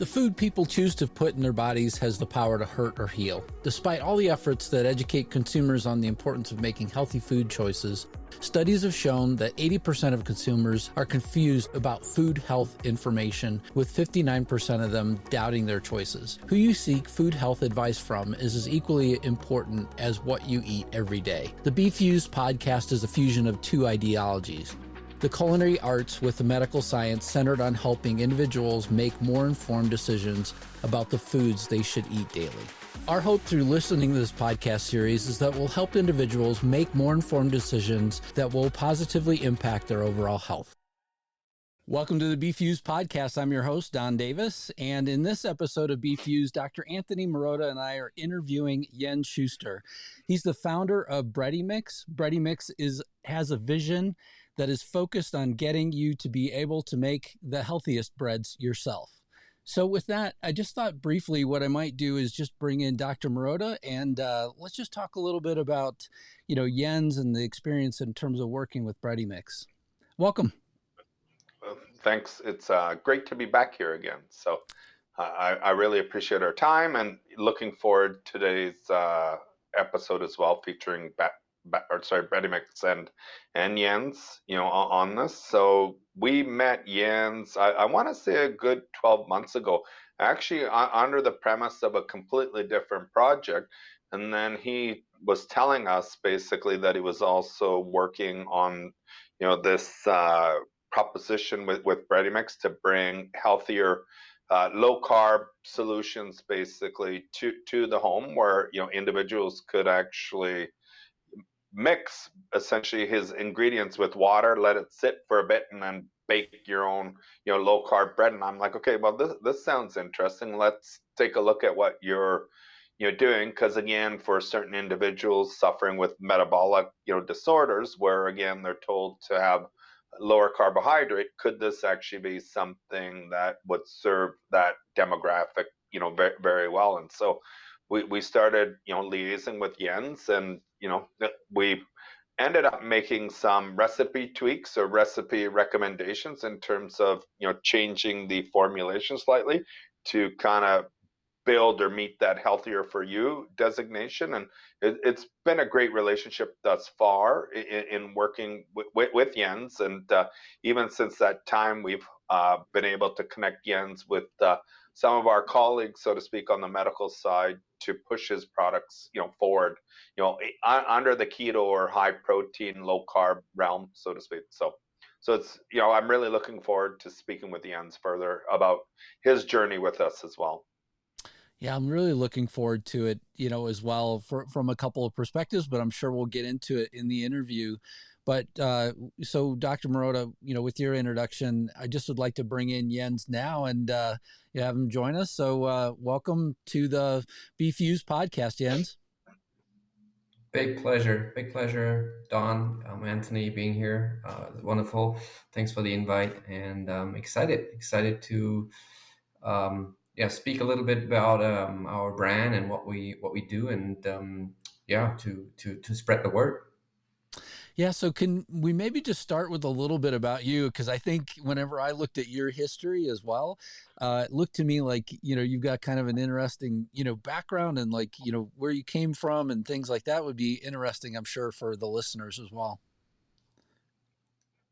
The food people choose to put in their bodies has the power to hurt or heal. Despite all the efforts that educate consumers on the importance of making healthy food choices, studies have shown that 80% of consumers are confused about food health information, with 59% of them doubting their choices. Who you seek food health advice from is as equally important as what you eat every day. The BeFUSED podcast is a fusion of two ideologies: the culinary arts with the medical science, centered on helping individuals make more informed decisions about the foods they should eat daily. Our hope through listening to this podcast series is that we'll help individuals make more informed decisions that will positively impact their overall health. Welcome to the BeFUSED podcast. I'm your host, Don Davis, and in this episode of BeFUSED, Dr. Anthony Marotta and I are interviewing Jens Schuster. He's the founder of BreadyMix. BreadyMix has a vision that is focused on getting you to be able to make the healthiest breads yourself. So with that, I just thought briefly what I might do is just bring in Dr. Marotta and let's just talk a little bit about, Jens and the experience in terms of working with BreadyMix. Welcome. Thanks. It's great to be back here again. So I really appreciate our time and looking forward to today's episode as well, featuring BreadyMix and Jens, on this. So we met Jens, I want to say a good 12 months ago, actually under the premise of a completely different project. And then he was telling us basically that he was also working on, this proposition with BreadyMix to bring healthier, low carb solutions basically to the home, where individuals could actually mix essentially his ingredients with water, let it sit for a bit, and then bake your own low carb bread. And I'm like, okay, well this sounds interesting. Let's take a look at what you're doing, because again, for certain individuals suffering with metabolic disorders, where again they're told to have lower carbohydrate, could this actually be something that would serve that demographic very, very well? And so we started liaising with Jens, and we ended up making some recipe tweaks or recipe recommendations in terms of changing the formulation slightly to kind of build or meet that healthier for you designation. And it's been a great relationship thus far in working with Jens. And even since that time, we've been able to connect Jens with some of our colleagues, so to speak, on the medical side to push his products forward, under the keto or high protein, low carb realm, so to speak. So it's, I'm really looking forward to speaking with Jens further about his journey with us as well. Yeah, I'm really looking forward to it, as well from a couple of perspectives, but I'm sure we'll get into it in the interview. But so Dr. Marotta, with your introduction, I just would like to bring in Jens now and have him join us. So welcome to the BeFUSED podcast, Jens. Big pleasure, Don, Anthony, being here. Wonderful. Thanks for the invite, and excited to speak a little bit about our brand and what we do, and to spread the word. Yeah, so can we maybe just start with a little bit about you? Because I think whenever I looked at your history as well, it looked to me like, you've got kind of an interesting, background, and like, where you came from and things like that would be interesting, I'm sure, for the listeners as well.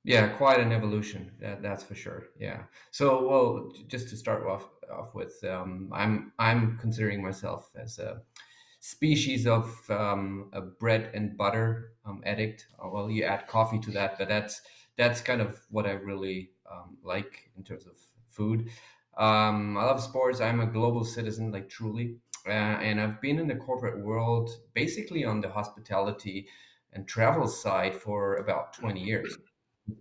Yeah, quite an evolution, that's for sure. Yeah. So, well, just to start off with, I'm considering myself as a species of a bread and butter addict. Well, you add coffee to that, but that's kind of what I really like in terms of food. I love sports. I'm a global citizen, like truly, and I've been in the corporate world, basically on the hospitality and travel side, for about 20 years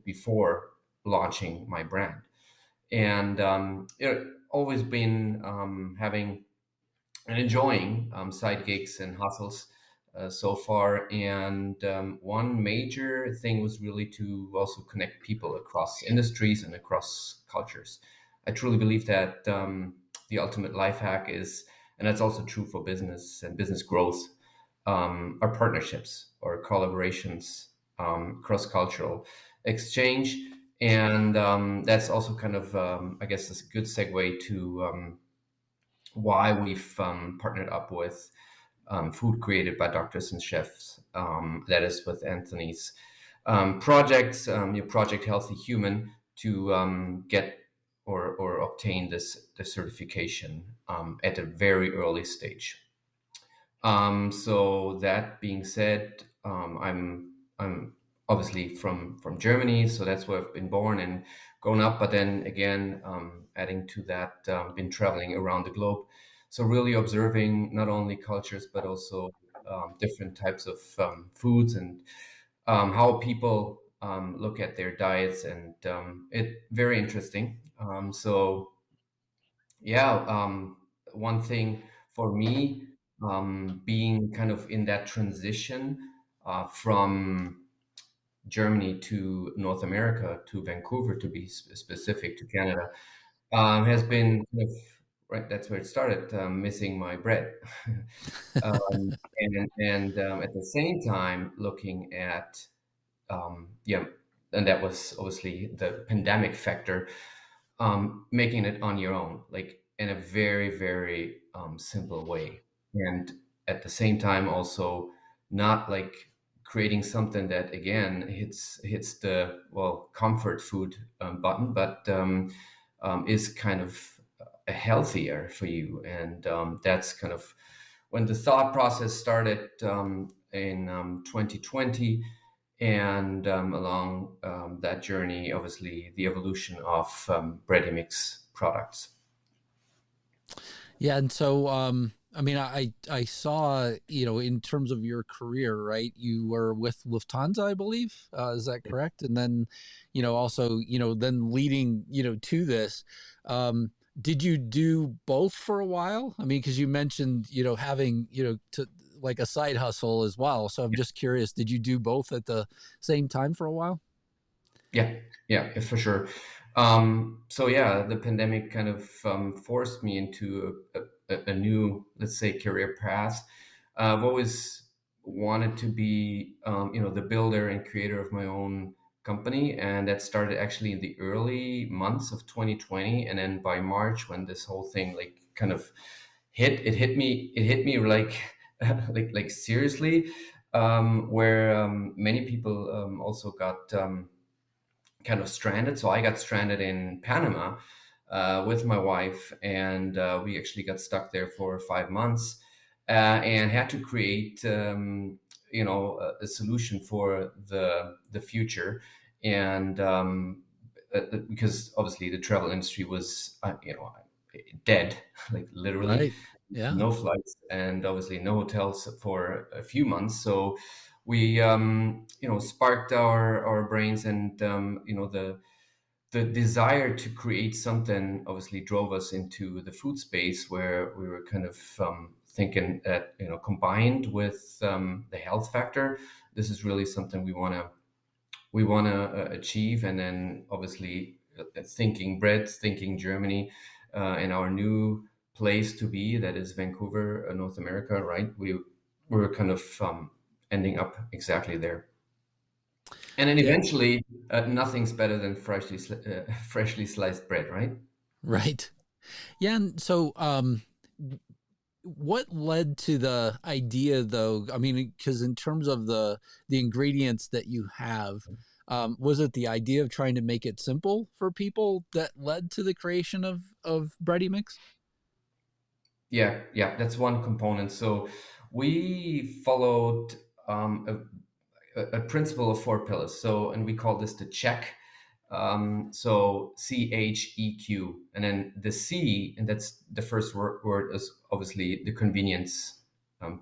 before launching my brand. And always been having and enjoying side gigs and hustles so far. And one major thing was really to also connect people across industries and across cultures. I truly believe that the ultimate life hack is, and that's also true for business and business growth, are partnerships or collaborations, cross-cultural exchange. And that's also kind of, I guess, a good segue to why we've partnered up with Food Created by Doctors and Chefs. That is with Anthony's your project Healthy Human, to get or obtain this certification at a very early stage. So that being said, I'm obviously from Germany, so that's where I've been born and grown up. But then again, adding to that, been traveling around the globe, so really observing not only cultures but also different types of foods, and how people look at their diets, and it very interesting. So yeah, one thing for me, being kind of in that transition from Germany to North America, to Vancouver, to be specific, to Canada, has been kind of, right. That's where it started. Missing my bread, and at the same time looking at yeah, and that was obviously the pandemic factor, making it on your own, like in a very, very simple way. And at the same time, also not like creating something that again hits the, well, comfort food button, but is kind of healthier for you. And that's kind of when the thought process started in 2020. And along that journey, obviously, the evolution of BreadyMix products. Yeah, and so I mean, I saw, in terms of your career, right? You were with Lufthansa, I believe. Is that correct? And then, also, then leading, to this. Did you do both for a while? I mean, because you mentioned, having, to like a side hustle as well. So I'm just curious, did you do both at the same time for a while? Yeah, yeah, for sure. So yeah, the pandemic kind of forced me into a new, let's say, career path. I've always wanted to be, the builder and creator of my own company, and that started actually in the early months of 2020. And then by March, when this whole thing like kind of it hit me like like seriously, where many people also got kind of stranded. So I got stranded in Panama with my wife, and we actually got stuck there for 5 months, and had to create, a solution for the future. And because obviously the travel industry was, dead, like literally Right. Yeah. no flights, and obviously no hotels for a few months. So we sparked our brains, and the desire to create something obviously drove us into the food space, where we were kind of thinking that, combined with the health factor, this is really something we want to achieve. And then obviously, thinking bread, thinking Germany, and our new place to be, that is Vancouver, North America, right? We were kind of ending up exactly there. And then Yeah. eventually, nothing's better than freshly sliced bread, right? Right. Yeah. And so, what led to the idea, though? I mean, because in terms of the ingredients that you have, was it the idea of trying to make it simple for people that led to the creation of BreadyMix? Yeah, yeah, that's one component. So we followed a principle of four pillars. So, and we call this the check. So CHEQ, and then the C, and that's the first word, is obviously the convenience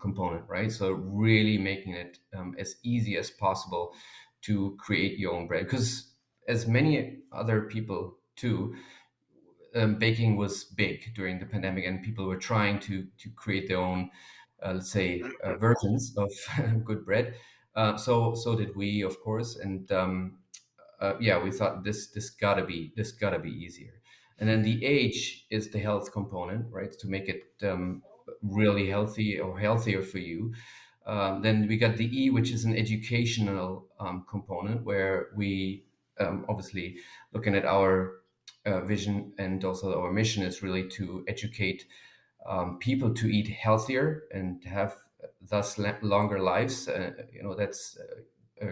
component, right? So really making it as easy as possible to create your own bread, because as many other people too, baking was big during the pandemic, and people were trying to create their own, let's say, versions of good bread. So did we, of course, and yeah, we thought this gotta be easier. And then the H is the health component, right? To make it really healthy, or healthier for you. Then we got the E, which is an educational component, where we obviously looking at our vision and also our mission is really to educate people to eat healthier and have thus longer lives. That's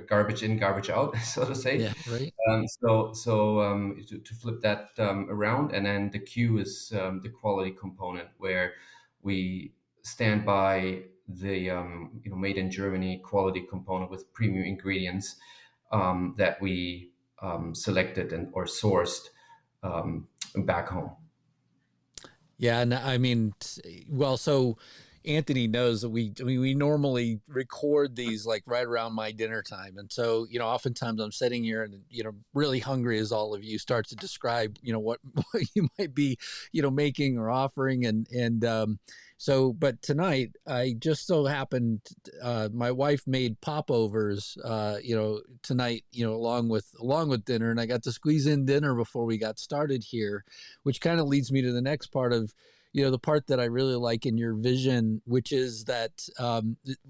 garbage in, garbage out, so to say. Yeah, right. To flip that around, and then the Q is the quality component, where we stand by the made in Germany quality component with premium ingredients that we selected and or sourced back home. Yeah, and I mean, well, so Anthony knows that we normally record these like right around my dinner time, and so oftentimes I'm sitting here and really hungry as all of you start to describe what you might be making or offering, and so but tonight I just so happened my wife made popovers tonight along with dinner, and I got to squeeze in dinner before we got started here, which kind of leads me to the next part of the part that I really like in your vision, which is that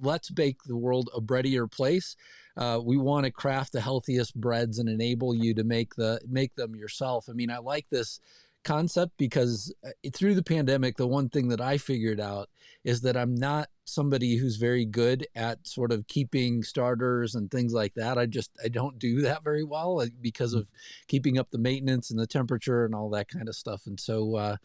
let's make the world a breadier place. We want to craft the healthiest breads and enable you to make them yourself. I mean, I like this concept because through the pandemic, the one thing that I figured out is that I'm not somebody who's very good at sort of keeping starters and things like that. I don't do that very well because of keeping up the maintenance and the temperature and all that kind of stuff. And so,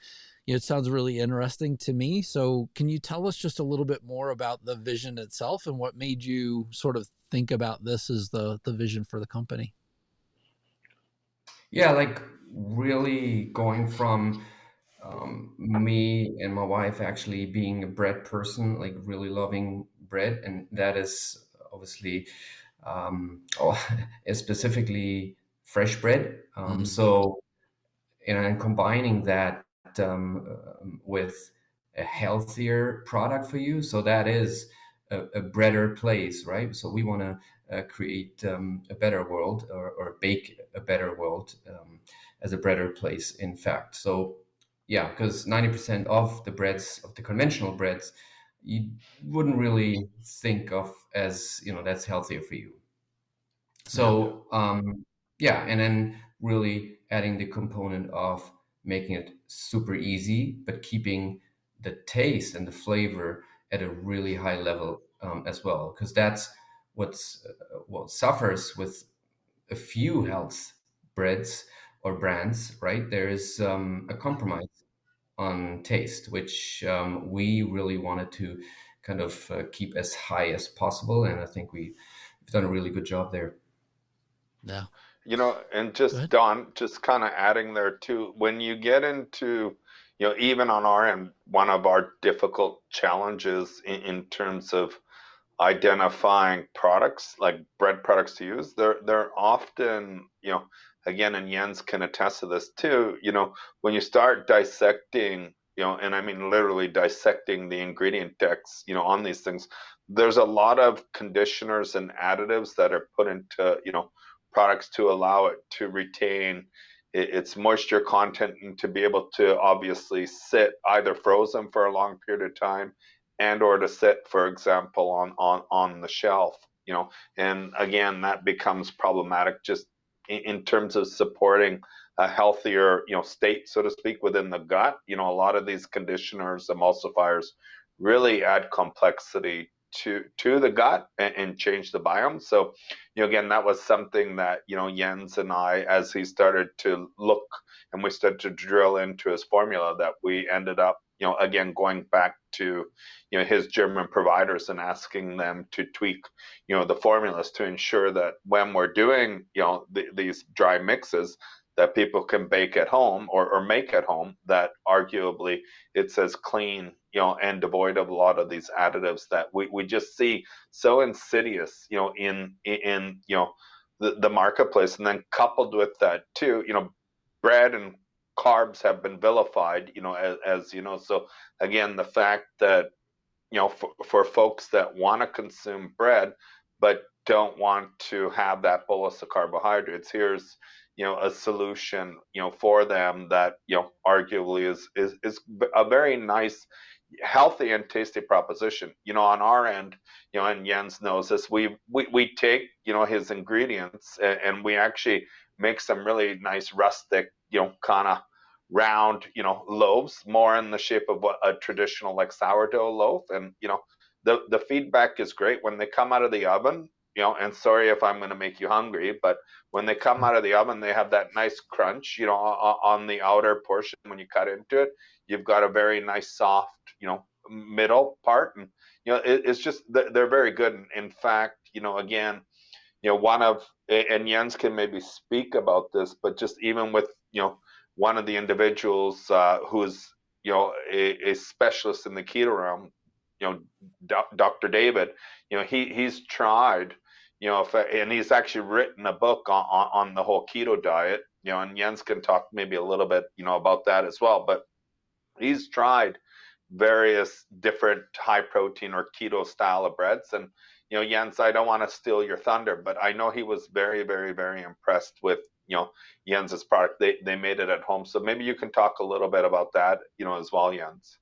it sounds really interesting to me. So can you tell us just a little bit more about the vision itself and what made you sort of think about this as the vision for the company? Yeah, like really going from me and my wife actually being a bread person, like really loving bread, and that is obviously oh, specifically fresh bread. Mm-hmm. So and combining that with a healthier product for you, so that is a better place, right? So we want to create a better world, or bake a better world as a better place, in fact. So yeah, because 90% of the breads, of the conventional breads, you wouldn't really think of as that's healthier for you. Yeah. So yeah, and then really adding the component of making it super easy, but keeping the taste and the flavor at a really high level as well, because that's what suffers with a few health breads or brands, right? There is a compromise on taste, which we really wanted to kind of keep as high as possible, and I think we've done a really good job there. Yeah. And Go just ahead. Don, just kind of adding there too, when you get into, even on our end, one of our difficult challenges in terms of identifying products like bread products to use, they're often, again, and Jens can attest to this too, when you start dissecting, and I mean literally dissecting the ingredient decks, on these things, there's a lot of conditioners and additives that are put into, products to allow it to retain its moisture content and to be able to obviously sit either frozen for a long period of time and or to sit, for example, on the shelf, and again, that becomes problematic just in terms of supporting a healthier, state, so to speak, within the gut. A lot of these conditioners, emulsifiers, really add complexity to the gut and change the biome. So, again, that was something that Jens and I, as he started to look and we started to drill into his formula, that we ended up, again, going back to his German providers and asking them to tweak the formulas to ensure that when we're doing these dry mixes, that people can bake at home or make at home, that arguably it's as clean and devoid of a lot of these additives that we just see so insidious in the marketplace. And then coupled with that too, bread and carbs have been vilified, as you know. So again, the fact that for folks that want to consume bread but don't want to have that bolus of carbohydrates, here's a solution for them that arguably is a very nice, healthy and tasty proposition. On our end, and Jens knows this, we take his ingredients and we actually make some really nice rustic, kind of round, loaves, more in the shape of what a traditional like sourdough loaf. And the feedback is great when they come out of the oven. And sorry if I'm going to make you hungry, but when they come out of the oven, they have that nice crunch, on the outer portion when you cut into it. You've got a very nice soft, middle part, and it's just they're very good. In fact, again, one of, and Jens can maybe speak about this, but just even with one of the individuals who's a specialist in the keto realm, Dr. David, he's tried, and he's actually written a book on the whole keto diet, and Jens can talk maybe a little bit, about that as well. But he's tried various different high protein or keto style of breads. And Jens, I don't want to steal your thunder, but I know he was very, very, very impressed with Jens's product. They made it at home, so maybe you can talk a little bit about that, as well, Jens.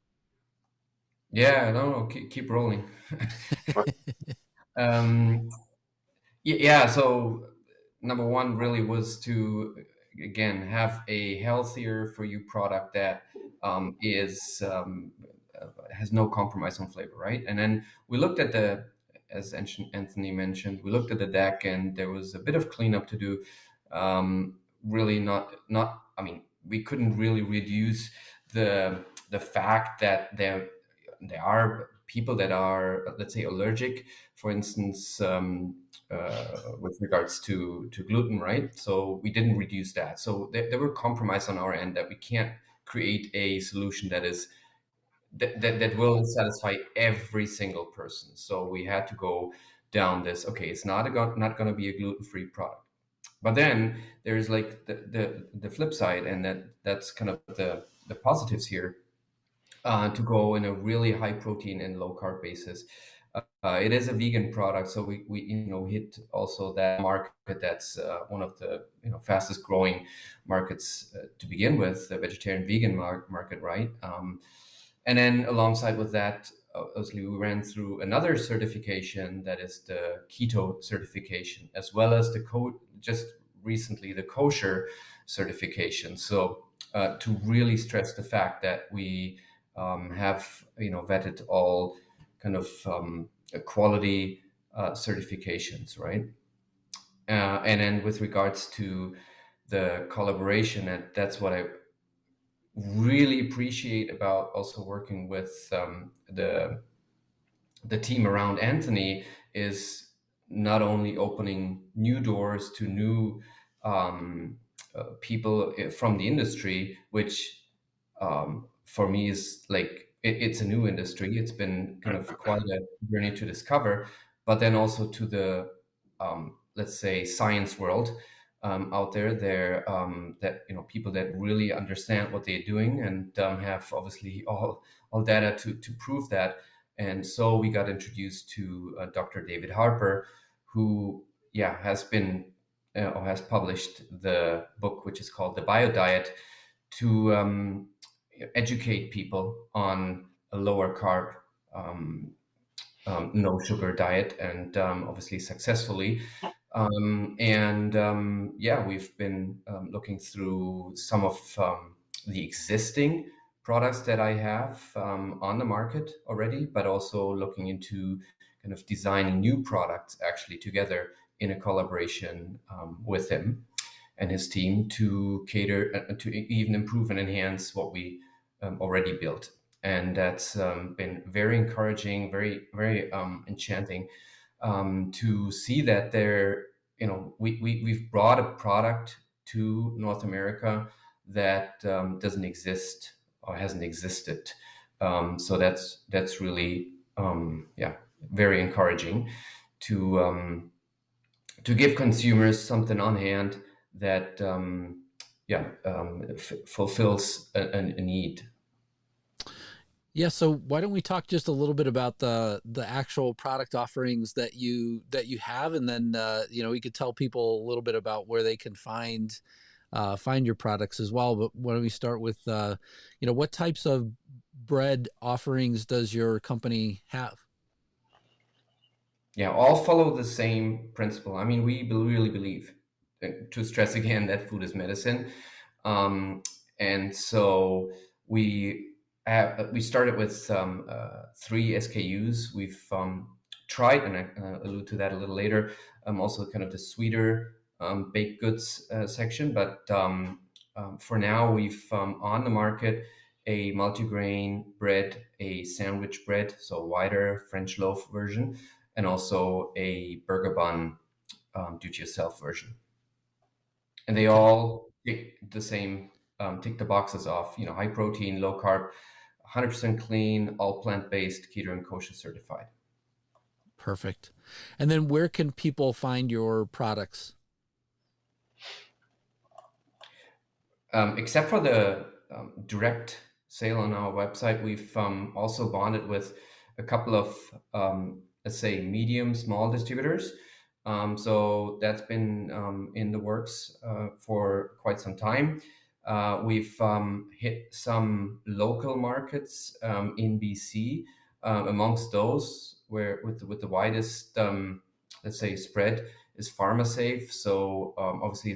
Yeah, no, keep rolling. um, yeah, so number one really was to, again, have a healthier for you product that is has no compromise on flavor, right? And then we looked at as Anthony mentioned, we looked at the deck, and there was a bit of cleanup to do. Really not. I mean, we couldn't really reduce the fact that there are people that are, let's say, allergic, for instance, with regards to gluten, right? So we didn't reduce that. So there were compromise on our end that we can't create a solution that will satisfy every single person. So we had to go down this. Okay, it's not not going to be a gluten-free product. But then there's like the flip side, and that's kind of the positives here. To go in a really high protein and low carb basis. It is a vegan product, so we hit also that market that's one of the fastest growing markets to begin with, the vegetarian vegan market, right? And then alongside with that, obviously we ran through another certification, that is the keto certification, as well as just recently the kosher certification. So to really stress the fact that we have vetted all kind of quality certifications, right? And then with regards to the collaboration, and that's what I really appreciate about also working with the team around Anthony, is not only opening new doors to new people from the industry, which for me is like it's a new industry. It's been kind of quite a journey to discover, but then also to the let's say science world out there that people that really understand what they're doing, and have obviously all data to prove that. And so we got introduced to Dr. David Harper, who has been or has published the book, which is called The Bio Diet, to educate people on a lower carb, no sugar diet, and obviously successfully. We've been looking through some of the existing products that I have on the market already, but also looking into kind of designing new products actually together in a collaboration with him and his team to cater to even improve and enhance what we already built. And that's been very encouraging, very, very enchanting to see that we've brought a product to North America that doesn't exist or hasn't existed. So that's really very encouraging to give consumers something on hand that fulfills a need. Yeah, so why don't we talk just a little bit about the actual product offerings that you have, and then we could tell people a little bit about where they can find your products as well. But why don't we start with what types of bread offerings does your company have? Yeah, all follow the same principle. I mean, we really believe to stress again that food is medicine. Um, and so we started with 3 SKUs. We've tried, and I allude to that a little later, also kind of the sweeter baked goods section. But for now, we've on the market a multigrain bread, a sandwich bread, so wider French loaf version, and also a burger bun do-it-yourself version. And they Okay. all tick the boxes off. High protein, low carb, 100% clean, all plant-based, keto and kosher certified. Perfect. And then where can people find your products? Except for the direct sale on our website, we've also bonded with a couple of, let's say, medium, small distributors. So that's been in the works for quite some time. We've hit some local markets in BC. Amongst those, where with the widest, let's say, spread is PharmaSafe. So obviously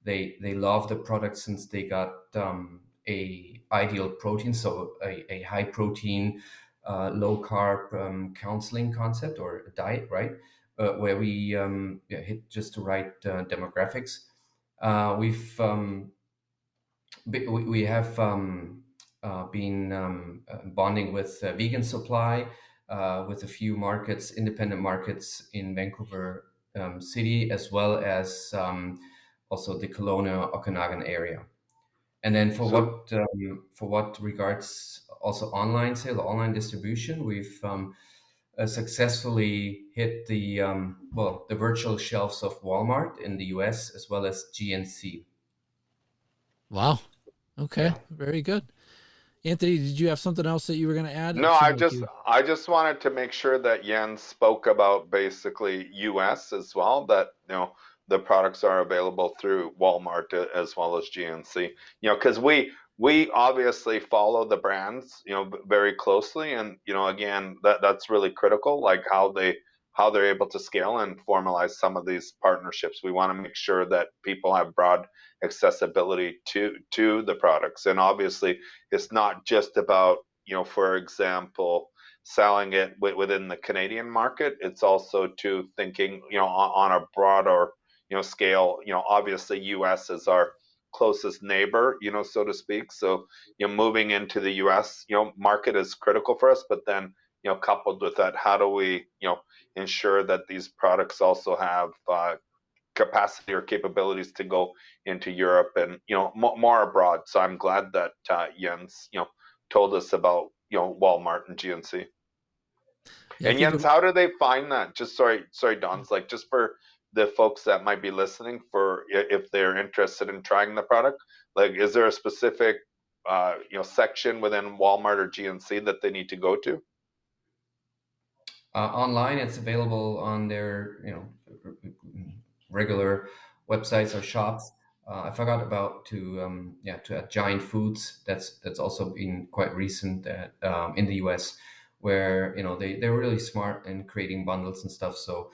they love the product since they got a ideal protein, so a high protein, low carb counseling concept or a diet, right? Where we hit just the right demographics. We have been bonding with Vegan Supply, with a few markets, independent markets in Vancouver City, as well as also the Kelowna Okanagan area. And then So for what regards also online sale, online distribution, we've successfully hit the virtual shelves of Walmart in the US as well as GNC. Wow. Okay. Yeah. Very good. Anthony, did you have something else that you were going to add? no, It seemed like you. I just wanted to make sure that Jens spoke about basically US as well, that the products are available through Walmart as well as GNC. Because we obviously follow the brands, very closely, and again, that's really critical, like how they're able to scale and formalize some of these partnerships. We want to make sure that people have broad accessibility to the products, and obviously, it's not just about for example, selling it within the Canadian market. It's also to thinking, on a broader, scale. Obviously, U.S. is our closest neighbor, so to speak. So, moving into the U.S., market is critical for us. But then, coupled with that, how do we, ensure that these products also have capacity or capabilities to go into Europe and more abroad. So I'm glad that Jens told us about Walmart and GNC. Yeah, I And think Jens, how do they find that? Just sorry, Don's like just for the folks that might be listening, for if they're interested in trying the product, like is there a specific section within Walmart or GNC that they need to go to? Online, it's available on their regular websites or shops. I forgot about to add Giant Foods. That's also been quite recent in the US, where they're really smart in creating bundles and stuff. So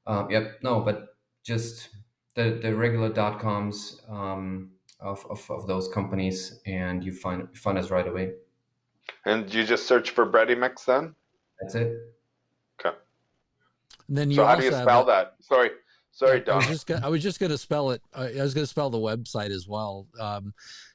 no, but just the regular .coms of those companies, and you find us right away. And you just search for BreadyMix then? That's it. Okay. and then So you how do you also have spell a. that? Sorry, Yep, Don. I was just gonna spell it. I was gonna spell the website as well.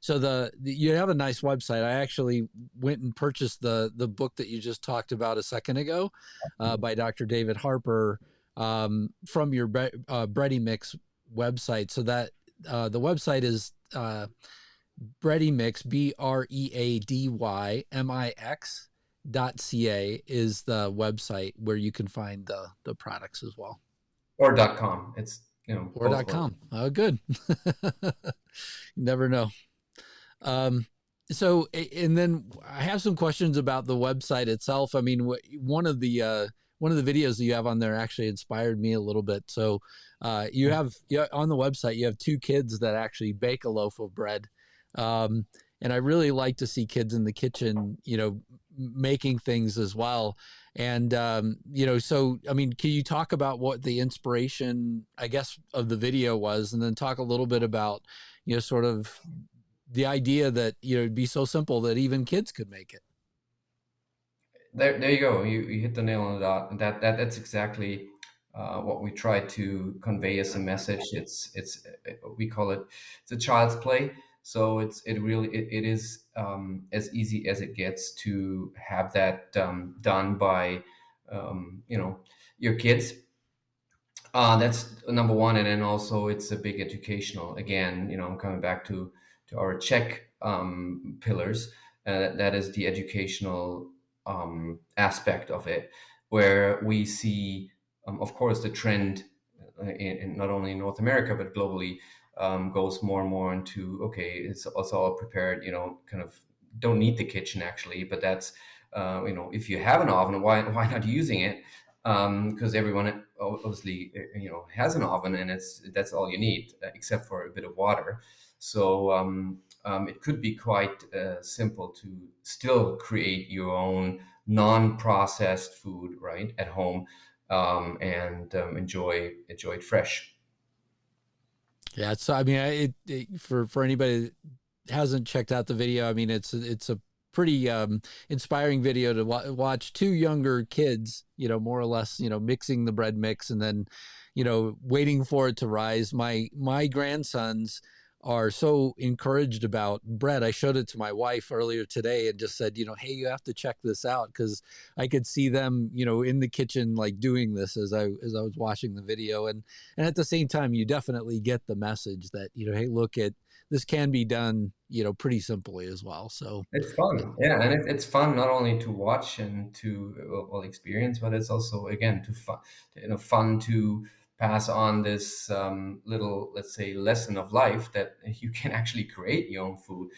So you have a nice website. I actually went and purchased the book that you just talked about a second ago, by Dr. David Harper, from your BreadyMix website. So that the website is BreadyMix, BreadyMix.ca is the website where you can find the products as well. Or .com. It's Or both work. .com. Oh, good. You never know. So, and then I have some questions about the website itself. I mean, one of the videos that you have on there actually inspired me a little bit. So, you have on the website, you have two kids that actually bake a loaf of bread. And I really like to see kids in the kitchen, making things as well. And, so, I mean, can you talk about what the inspiration, I guess, of the video was, and then talk a little bit about, sort of the idea that, it'd be so simple that even kids could make it? There you go. You hit the nail on the dot. That's exactly what we try to convey as a message. We call it, it's a child's play. So it is as easy as it gets to have that done by your kids. That's number one, and then also it's a big educational. Again, I'm coming back to our check pillars. That is the educational aspect of it, where we see, of course, the trend in not only in North America but globally goes more and more into, okay, it's all prepared. Kind of don't need the kitchen actually, but that's if you have an oven, why not using it? Because everyone obviously has an oven, and that's all you need, except for a bit of water. So it could be quite simple to still create your own non-processed food right at home, and enjoy it fresh. Yeah. So, I mean, for anybody that hasn't checked out the video, I mean, it's a pretty inspiring video to watch two younger kids, more or less, mixing the bread mix, and then, waiting for it to rise. My grandsons are so encouraged about bread. I showed it to my wife earlier today and just said, hey, you have to check this out, because I could see them, in the kitchen, like doing this as I was watching the video. And at the same time, you definitely get the message that, hey, look, this can be done, pretty simply as well. So It's fun, yeah, and it's fun not only to watch and to experience, but it's also again fun to pass on this little, let's say, lesson of life that you can actually create your own food,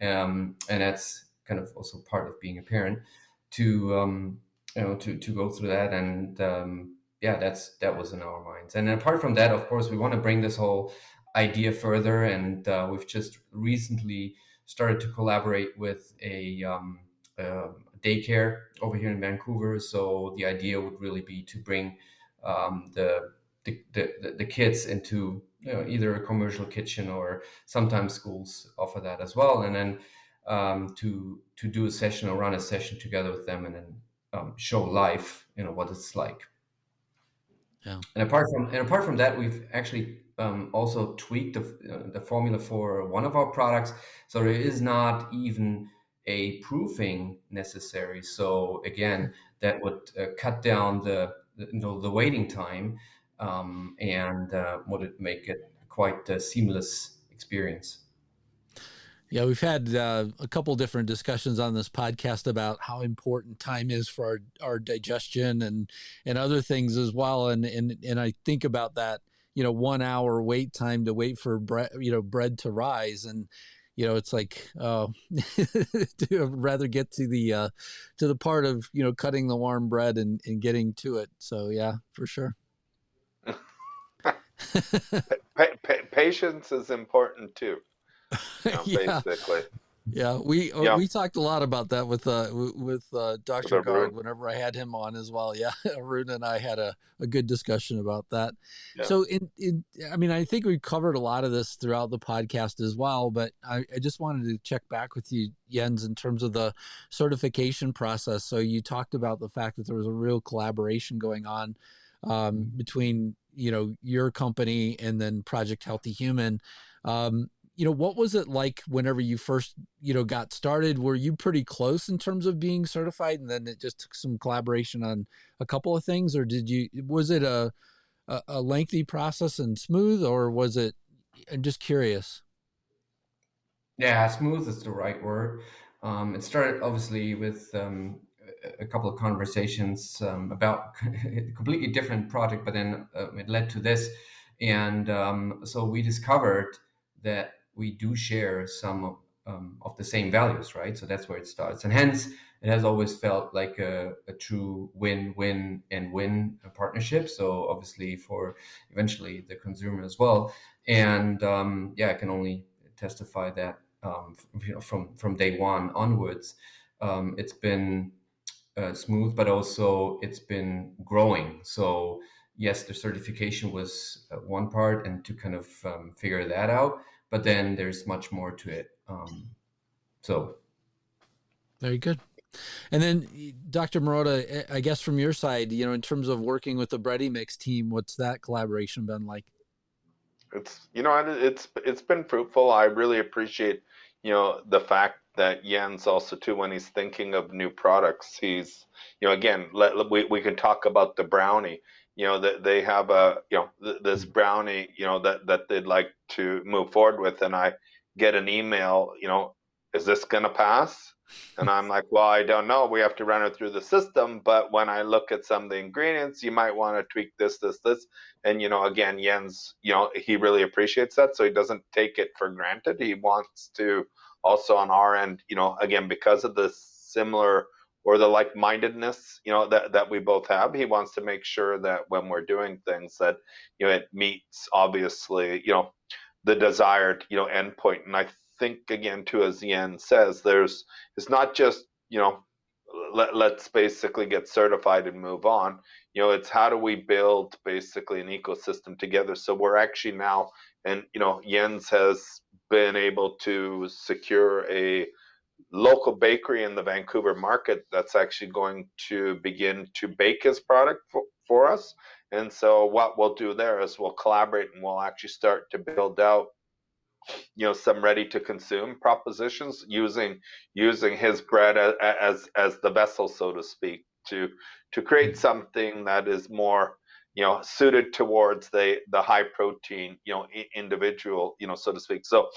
and that's kind of also part of being a parent to to go through that, and yeah, that was in our minds. And apart from that, of course, we want to bring this whole idea further, and we've just recently started to collaborate with a daycare over here in Vancouver. So the idea would really be to bring the kids into either a commercial kitchen, or sometimes schools offer that as well, and then to do a session or run a session together with them, and then show live what it's like. yeah. And apart from that, we've actually also tweaked the formula for one of our products, so there is not even a proofing necessary. So again, that would cut down the waiting time, and would make it quite a seamless experience. Yeah, we've had a couple different discussions on this podcast about how important time is for our digestion and other things as well. And I think about that, 1 hour wait time to wait for bread to rise. And, it's like, I'd rather get to the part of, cutting the warm bread and getting to it. So yeah, for sure. Patience is important too, Yeah. basically. Yeah, Yeah, we talked a lot about that with with Dr. everyone. Guard whenever I had him on as well. Yeah, Arun and I had a good discussion about that. Yeah. So I mean, I think we covered a lot of this throughout the podcast as well, but I just wanted to check back with you, Jens, in terms of the certification process. So you talked about the fact that there was a real collaboration going on between your company and then Project Healthy Human. What was it like whenever you first, got started? Were you pretty close in terms of being certified, and then it just took some collaboration on a couple of things, or was it a lengthy process and smooth, or was it? I'm just curious. Yeah, smooth is the right word. It started obviously with a couple of conversations about a completely different project, but then it led to this. And so we discovered that we do share some of the same values, right? So that's where it starts. And hence, it has always felt like a true win-win and win partnership. So obviously for eventually the consumer as well. And yeah, I can only testify that from day one onwards. it's been smooth, but also it's been growing. So yes, the certification was one part, and to kind of figure that out. But then there's much more to it. So Very good. And then, Dr. Marotta, I guess from your side, in terms of working with the BreadyMix team, what's that collaboration been like? It's been fruitful. I really appreciate the fact that Jens also too, when he's thinking of new products, he's again, we can talk about the brownie. That they have this brownie that they'd like to move forward with, and I get an email, is this gonna pass? And I'm like, well, I don't know. We have to run it through the system. But when I look at some of the ingredients, you might want to tweak this. And, again, Jens, he really appreciates that. So he doesn't take it for granted. He wants to also on our end, again, because of the similar or the like-mindedness, that we both have, he wants to make sure that when we're doing things that, it meets obviously, the desired endpoint. And I think again too, as Yen says, it's not just let's basically get certified and move on. It's how do we build basically an ecosystem together. So we're actually now, and Jens has been able to secure a local bakery in the Vancouver market that's actually going to begin to bake his product for us. And so what we'll do there is we'll collaborate and we'll actually start to build out some ready to consume propositions using his bread as the vessel, so to speak, to create something that is more suited towards the high protein individual, so to speak. So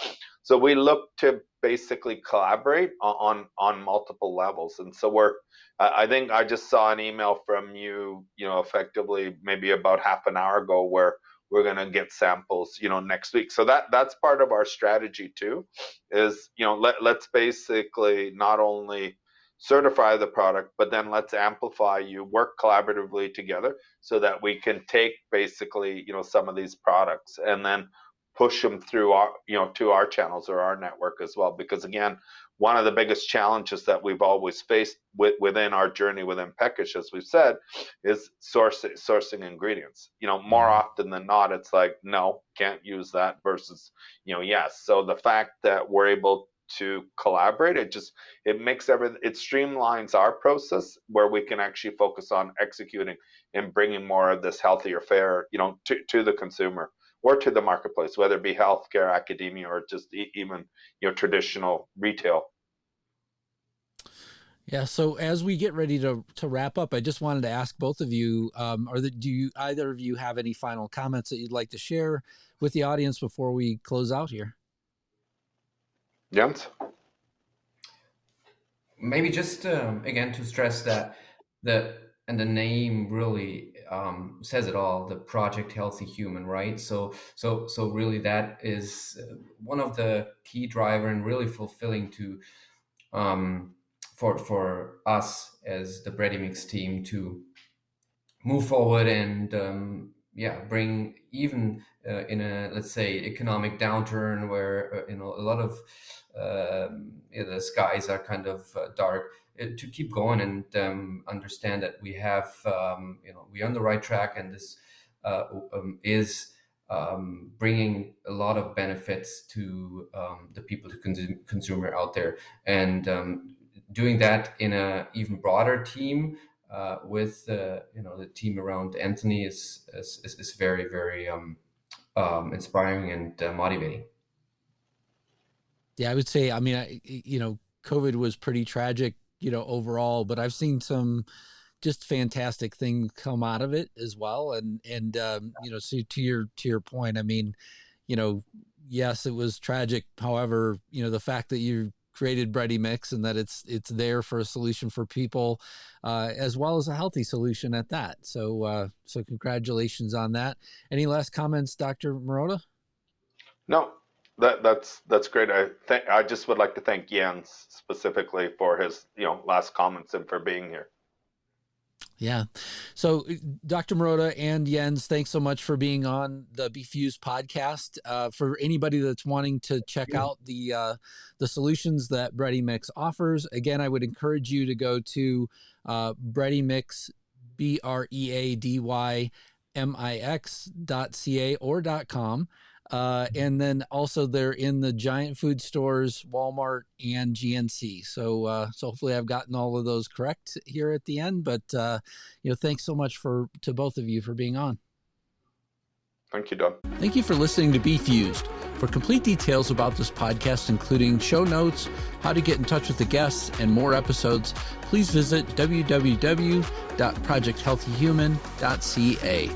we look to basically collaborate on multiple levels. And so I think I just saw an email from you, effectively maybe about half an hour ago, where we're going to get samples next week. So that's part of our strategy too, is let's basically not only certify the product, but then let's amplify you, work collaboratively together so that we can take basically some of these products and then push them through our to our channels or our network as well. Because again, one of the biggest challenges that we've always faced within our journey within Peckish, as we've said, is sourcing ingredients. More often than not, it's like, no, can't use that, versus yes. So the fact that we're able to collaborate, it makes it streamlines our process, where we can actually focus on executing and bringing more of this healthier fare to the consumer or to the marketplace, whether it be healthcare, academia, or just even traditional retail. Yeah. So as we get ready to wrap up, I just wanted to ask both of you, do either of you have any final comments that you'd like to share with the audience before we close out here? Jens? maybe just again to stress that the name really says it all. The Project Healthy Human, right? So really that is one of the key driver and really fulfilling to for us as the BreadyMix team to move forward and bring, even in a, let's say, economic downturn where a lot of the skies are kind of dark, to keep going and understand that we have we're on the right track, and this is bringing a lot of benefits to the people, to consumer out there, and doing that in a even broader team with the team around Anthony is very, very inspiring and motivating. Yeah, I would say, I mean, COVID was pretty tragic, overall, but I've seen some just fantastic things come out of it as well. And so to your point, I mean, yes, it was tragic. However, the fact that you created BreadyMix and that it's there for a solution for people, as well as a healthy solution at that. So congratulations on that. Any last comments, Dr. Marotta? No, that's great. I just would like to thank Jens specifically for his last comments and for being here. Yeah. So Dr. Marotta and Jens, thanks so much for being on the BeFUSED podcast. For anybody that's wanting to check out the solutions that BreadyMix offers, again, I would encourage you to go to BreadyMix, BreadyMix.ca or .com. And then also they're in the giant food stores, Walmart and GNC. So hopefully I've gotten all of those correct here at the end, but thanks so much to both of you for being on. Thank you, Don. Thank you for listening to BeFUSED. For complete details about this podcast, including show notes, how to get in touch with the guests, and more episodes, please visit www.projecthealthyhuman.ca.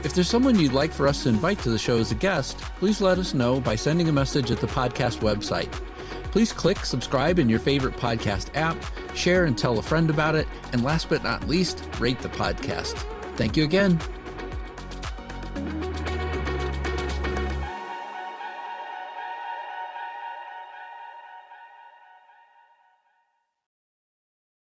If there's someone you'd like for us to invite to the show as a guest, please let us know by sending a message at the podcast website. Please click subscribe in your favorite podcast app, share and tell a friend about it, and last but not least, rate the podcast. Thank you again.